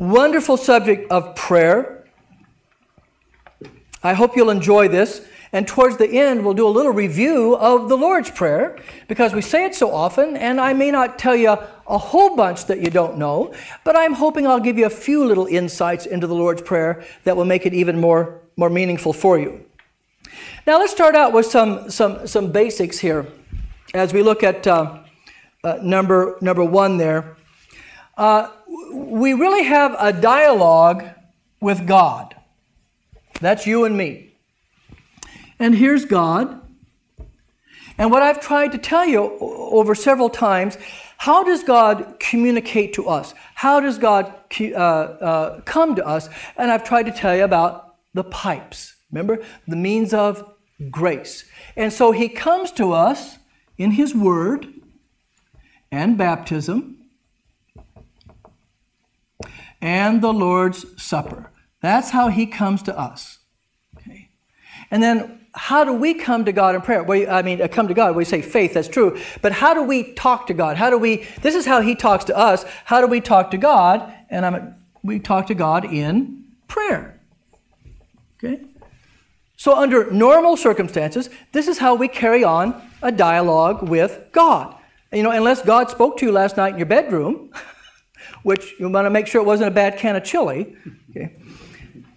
wonderful subject of prayer. I hope you'll enjoy this. And towards the end, we'll do a little review of the Lord's Prayer, because we say it so often, and I may not tell you a whole bunch that you don't know, but I'm hoping I'll give you a few little insights into the Lord's Prayer that will make it even more meaningful for you. Now let's start out with some basics here as we look at number one there. We really have a dialogue with God. That's you and me. And here's God. And what I've tried to tell you over several times, how does God communicate to us? How does God come to us? And I've tried to tell you about the pipes. Remember? The means of grace. And so He comes to us in His Word and baptism and the Lord's Supper. That's how He comes to us. Okay. And then how do we come to God in prayer? Well, come to God. We say faith, that's true. But how do we talk to God? This is how He talks to us. How do we talk to God? And we talk to God in prayer. Okay? So under normal circumstances, this is how we carry on a dialogue with God. Unless God spoke to you last night in your bedroom, which you want to make sure it wasn't a bad can of chili. Okay?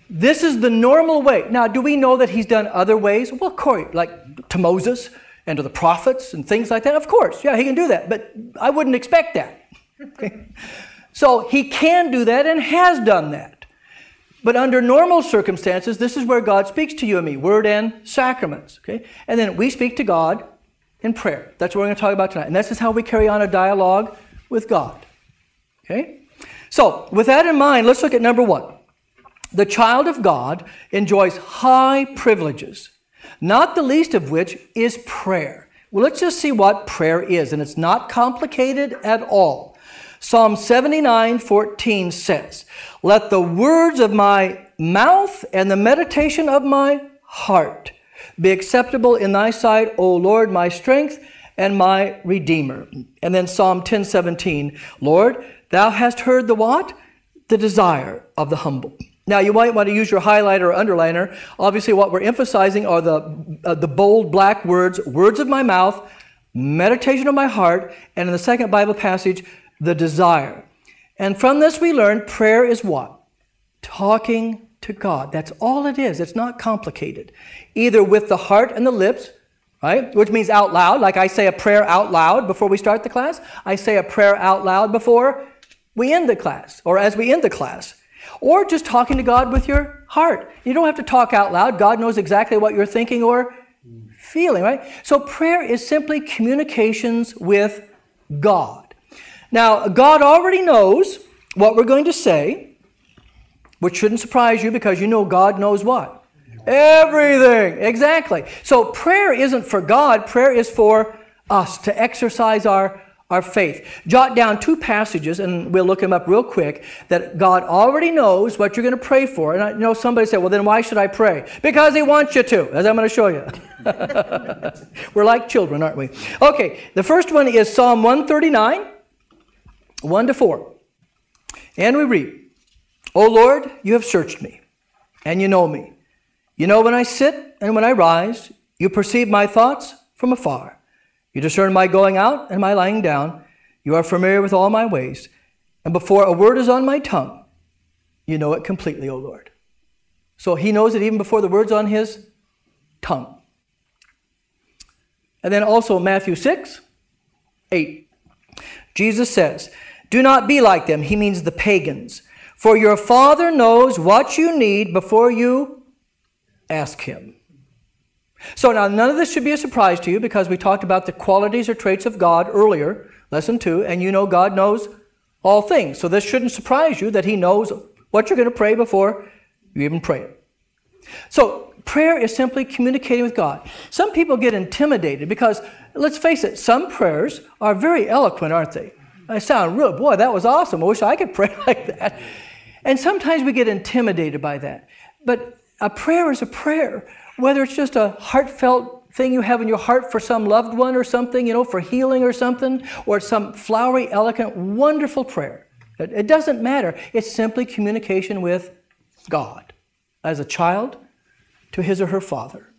This is the normal way. Now, do we know that He's done other ways? Well, of course, like to Moses and to the prophets and things like that. Of course, yeah, He can do that, but I wouldn't expect that. Okay? So He can do that and has done that. But under normal circumstances, this is where God speaks to you and me, word and sacraments. Okay? And then we speak to God in prayer. That's what we're going to talk about tonight. And this is how we carry on a dialogue with God. Okay? So, with that in mind, let's look at number one. The child of God enjoys high privileges, not the least of which is prayer. Well, let's just see what prayer is, and it's not complicated at all. Psalm 79:14 says, "Let the words of my mouth and the meditation of my heart be acceptable in thy sight, O Lord, my strength and my Redeemer." And then Psalm 10:17, "Lord, thou hast heard the what? The desire of the humble." Now, you might want to use your highlighter or underliner. Obviously, what we're emphasizing are the bold black words, words of my mouth, meditation of my heart, and in the second Bible passage, the desire. And from this we learn prayer is what? Talking to God. That's all it is. It's not complicated. Either with the heart and the lips, right? Which means out loud. Like I say a prayer out loud before we start the class. I say a prayer out loud before we end the class, or as we end the class. Or just talking to God with your heart. You don't have to talk out loud. God knows exactly what you're thinking or feeling, right? So prayer is simply communications with God. Now, God already knows what we're going to say, which shouldn't surprise you because you know God knows what? Everything. Exactly. So prayer isn't for God. Prayer is for us to exercise our faith. Jot down two passages, and we'll look them up real quick, that God already knows what you're going to pray for. And I know somebody said, well, then why should I pray? Because He wants you to, as I'm going to show you. We're like children, aren't we? Okay, the first one is Psalm 139, 1-4. And we read, "O Lord, you have searched me, and you know me. You know when I sit and when I rise. You perceive my thoughts from afar. You discern my going out and my lying down. You are familiar with all my ways. And before a word is on my tongue, you know it completely, O Lord." So He knows it even before the word's on His tongue. And then also Matthew 6:8. Jesus says, "Do not be like them," He means the pagans, "for your Father knows what you need before you ask Him." So now none of this should be a surprise to you because we talked about the qualities or traits of God earlier, lesson 2, and you know God knows all things. So this shouldn't surprise you that He knows what you're going to pray before you even pray it. So prayer is simply communicating with God. Some people get intimidated because, let's face it, some prayers are very eloquent, aren't they? They sound real, boy, that was awesome. I wish I could pray like that. And sometimes we get intimidated by that. But a prayer is a prayer. Whether it's just a heartfelt thing you have in your heart for some loved one or something, for healing or something, or some flowery, eloquent, wonderful prayer. It doesn't matter. It's simply communication with God as a child to his or her father.